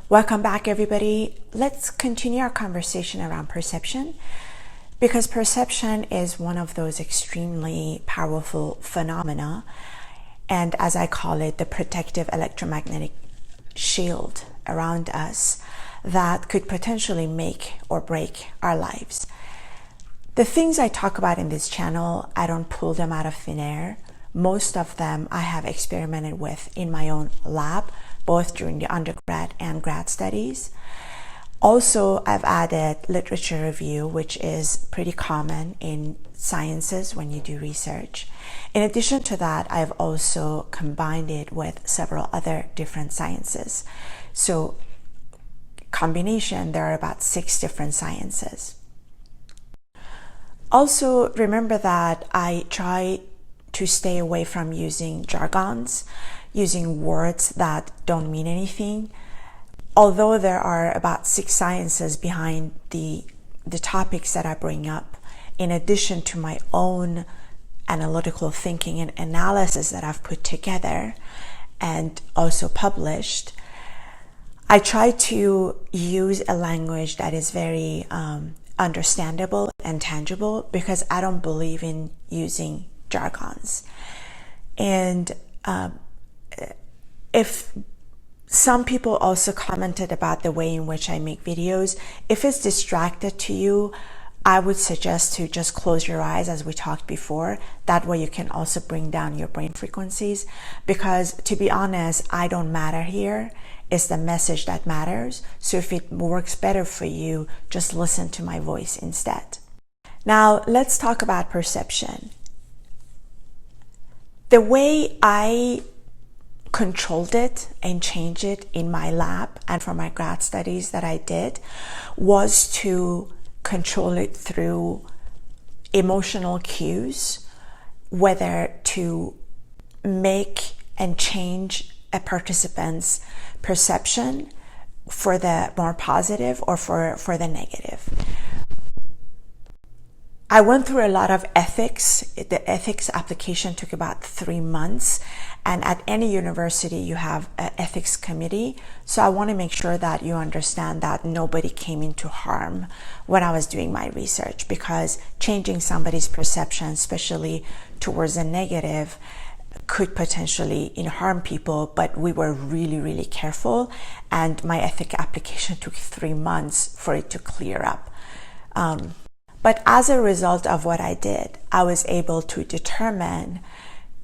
Welcome back, everybody. Let's continue our conversation around perception, because perception is one of those extremely powerful phenomena, and as I call it, the protective electromagnetic shield around us that could potentially make or break our lives. The things I talk about in this channel, I don't pull them out of thin air. Most of them I have experimented with in my own lab, both during the undergrad and grad studies. Also, I've added literature review, which is pretty common in sciences when you do research. In addition to that, I've also combined it with several other different sciences. So, combination, there are about 6 different sciences. Also, remember that I try to stay away from using jargons, using words that don't mean anything. Although there are about 6 sciences behind the topics that I bring up, in addition to my own analytical thinking and analysis that I've put together and also published, I try to use a language that is very understandable and tangible, because I don't believe in using jargons. And if some people also commented about the way in which I make videos, if it's distracted to you, I would suggest to just close your eyes, as we talked before. That way you can also bring down your brain frequencies, because to be honest, I don't matter here. It's the message that matters. So if it works better for you, just listen to my voice instead. Now let's talk about perception. The way I controlled it and changed it in my lab and for my grad studies that I did was to control it through emotional cues, whether to make and change a participant's perception for the more positive or for the negative. I went through a lot of ethics. The ethics application took about 3 months, and at any university you have an ethics committee. So I want to make sure that you understand that nobody came into harm when I was doing my research, because changing somebody's perception, especially towards the negative, could potentially harm people. But we were really, really careful, and my ethic application took 3 months for it to clear up. But as a result of what I did, I was able to determine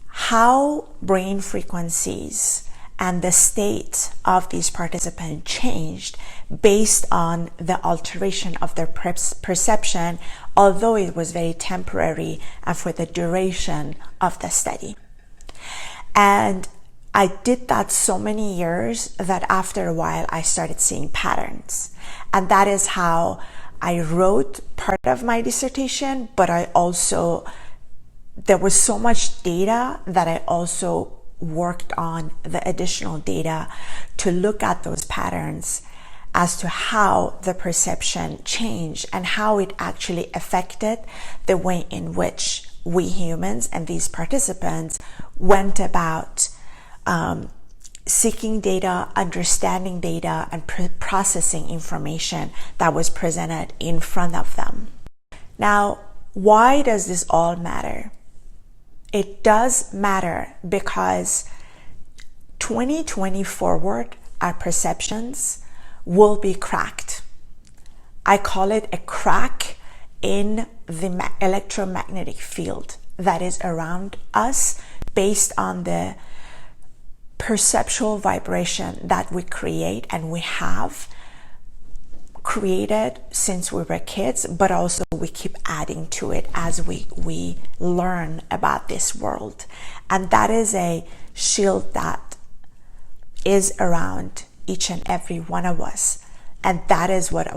how brain frequencies and the state of these participants changed based on the alteration of their perception, although it was very temporary and for the duration of the study. And I did that so many years that after a while I started seeing patterns. And that is how I wrote part of my dissertation, but there was so much data that I also worked on the additional data to look at those patterns as to how the perception changed and how it actually affected the way in which we humans and these participants went about seeking data, understanding data, and processing information that was presented in front of them. Now, why does this all matter? It does matter because 2020 forward, our perceptions will be cracked. I call it a crack in the electromagnetic field that is around us based on the perceptual vibration that we create and we have created since we were kids, but also we keep adding to it as we learn about this world. And that is a shield that is around each and every one of us. And that is what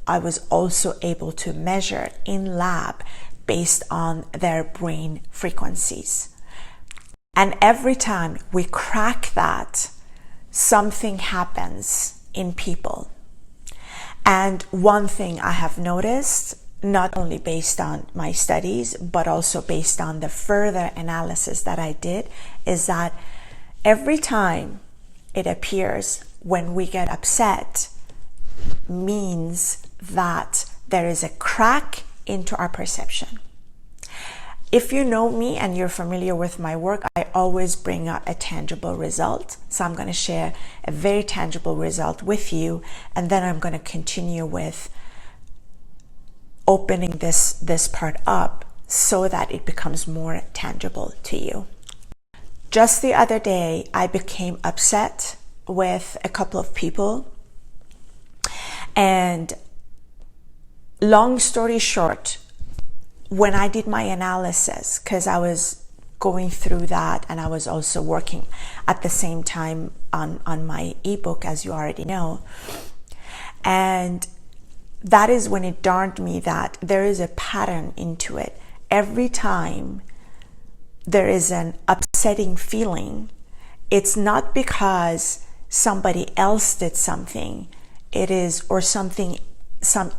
I was also able to measure in lab based on their brain frequencies. And every time we crack that, something happens in people. And one thing I have noticed, not only based on my studies, but also based on the further analysis that I did, is that every time it appears when we get upset means that there is a crack into our perception. If you know me and you're familiar with my work, I always bring out a tangible result. So I'm going to share a very tangible result with you, and then I'm going to continue with opening this part up so that it becomes more tangible to you. Just the other day, I became upset with a couple of people, and long story short, when I did my analysis, because I was going through that and I was also working at the same time on my ebook, as you already know, and that is when it dawned me that there is a pattern into it. Every time there is an upsetting feeling, it's not because somebody else did something, it is, or some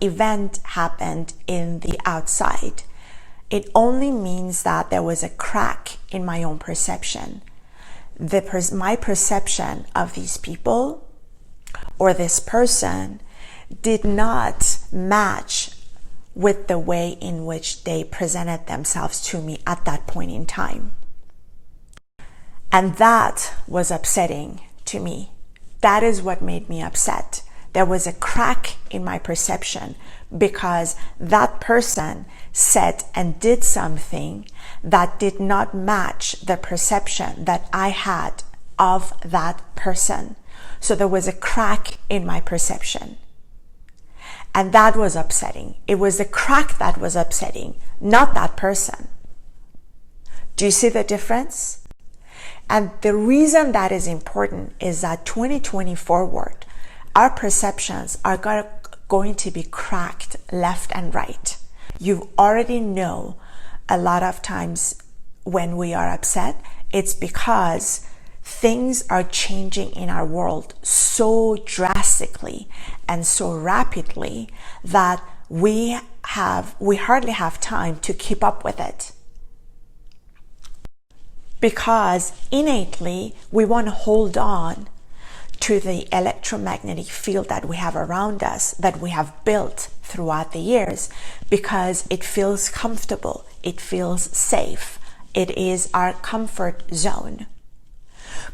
event happened in the outside. It only means that there was a crack in my own perception. My perception of these people or this person did not match with the way in which they presented themselves to me at that point in time. And that was upsetting to me. That is what made me upset. There was a crack in my perception because that person said and did something that did not match the perception that I had of that person. So there was a crack in my perception. And that was upsetting. It was the crack that was upsetting, not that person. Do you see the difference? And the reason that is important is that 2020 forward, our perceptions are going to be cracked left and right. You already know a lot of times when we are upset, it's because things are changing in our world so drastically and so rapidly that we hardly have time to keep up with it. Because innately, we want to hold on to the electromagnetic field that we have around us, that we have built throughout the years, because it feels comfortable, it feels safe, it is our comfort zone.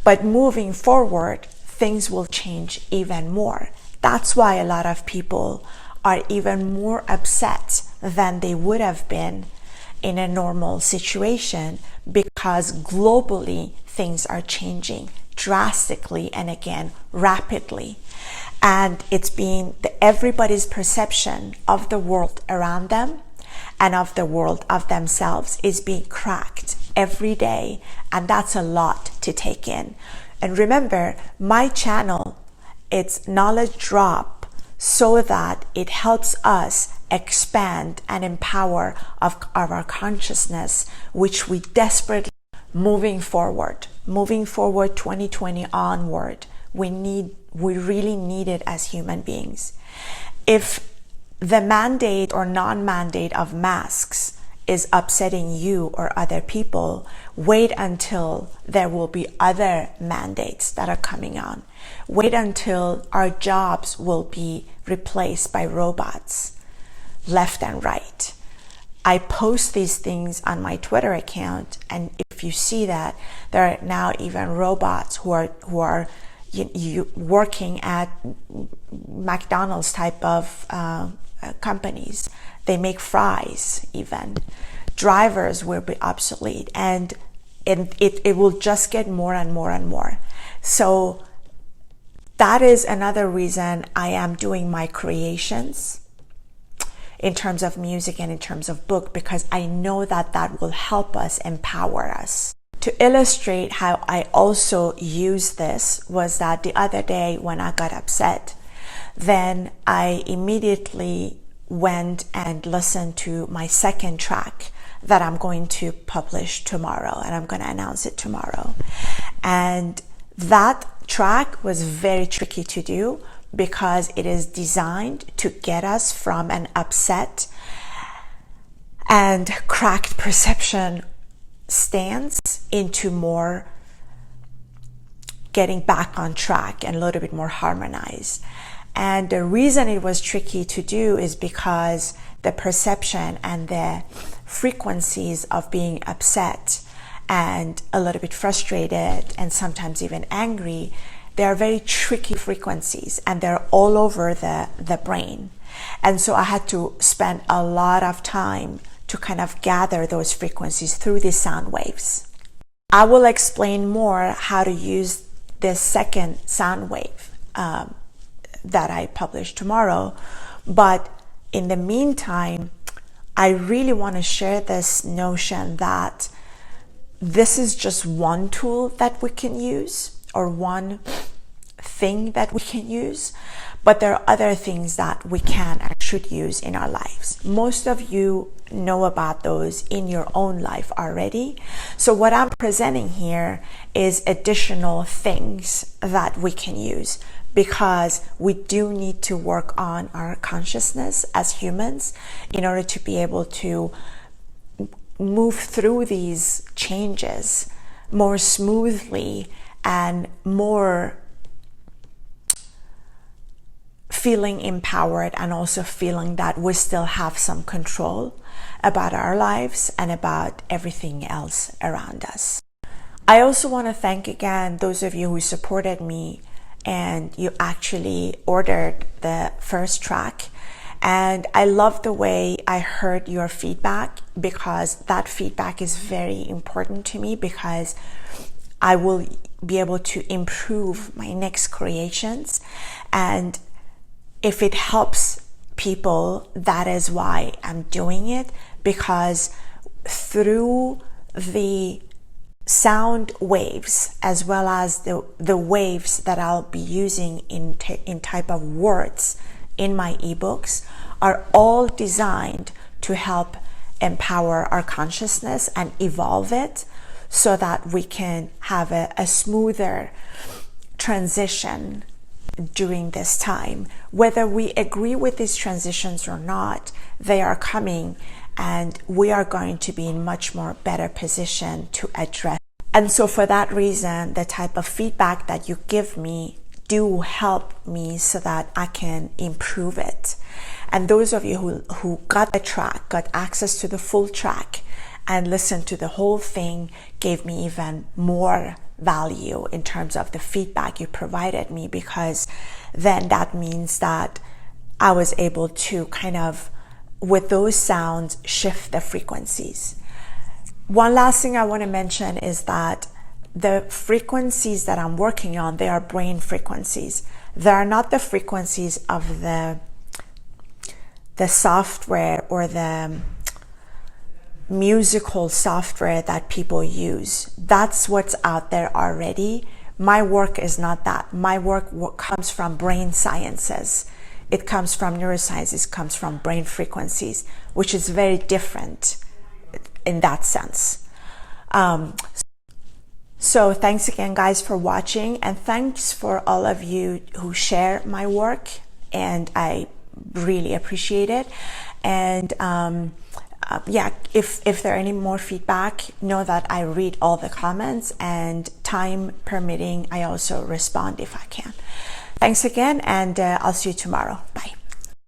But moving forward, things will change even more. That's why a lot of people are even more upset than they would have been in a normal situation, because globally things are changing drastically and again rapidly, and it's being everybody's perception of the world around them and of the world of themselves is being cracked every day, and that's a lot to take in. And remember, my channel, it's knowledge drop so that it helps us expand and empower of our consciousness, which we desperately moving forward 2020 onward, we really need it as human beings. If the mandate or non-mandate of masks is upsetting you or other people, wait until there will be other mandates that are coming on. Wait until our jobs will be replaced by robots left and right. I post these things on my Twitter account, and if you see that, there are now even robots who are working at McDonald's type of companies. They make fries even. Drivers will be obsolete, and it will just get more and more and more. So that is another reason I am doing my creations in terms of music and in terms of book, because I know that that will help us, empower us. To illustrate how I also use this was that the other day when I got upset, then I immediately went and listened to my second track that I'm going to publish tomorrow, and I'm going to announce it tomorrow. And that track was very tricky to do because it is designed to get us from an upset and cracked perception stance into more getting back on track and a little bit more harmonized. And the reason it was tricky to do is because the perception and the frequencies of being upset and a little bit frustrated and sometimes even angry, they are very tricky frequencies, and they're all over the brain. And so I had to spend a lot of time to kind of gather those frequencies through these sound waves. I will explain more how to use this second sound wave that I publish tomorrow. But in the meantime, I really want to share this notion that this is just one tool that we can use, or one thing that we can use, but there are other things that we can and should use in our lives. Most of you know about those in your own life already. So what I'm presenting here is additional things that we can use, because we do need to work on our consciousness as humans in order to be able to move through these changes more smoothly and more feeling empowered, and also feeling that we still have some control about our lives and about everything else around us. I also want to thank again those of you who supported me and you actually ordered the first track. And I love the way I heard your feedback, because that feedback is very important to me, because I will be able to improve my next creations. And if it helps people, that is why I'm doing it, because through the sound waves, as well as the waves that I'll be using in type of words in my ebooks, are all designed to help empower our consciousness and evolve it, so that we can have a smoother transition during this time. Whether we agree with these transitions or not, they are coming, and we are going to be in much more better position to address. And so for that reason, the type of feedback that you give me do help me so that I can improve it. And those of you who got the track, got access to the full track and listened to the whole thing, gave me even more value in terms of the feedback you provided me, because then that means that I was able to kind of, with those sounds, shift the frequencies. One last thing I want to mention is that the frequencies that I'm working on, they are brain frequencies. They are not the frequencies of the software or the musical software that people use. That's what's out there already. My work is not that. My work comes from brain sciences. It comes from neuroscience. It comes from brain frequencies, which is very different in that sense. So thanks again, guys, for watching, and thanks for all of you who share my work, and I really appreciate it. And yeah, if there are any more feedback, know that I read all the comments, and time permitting, I also respond if I can. Thanks again, and I'll see you tomorrow. Bye.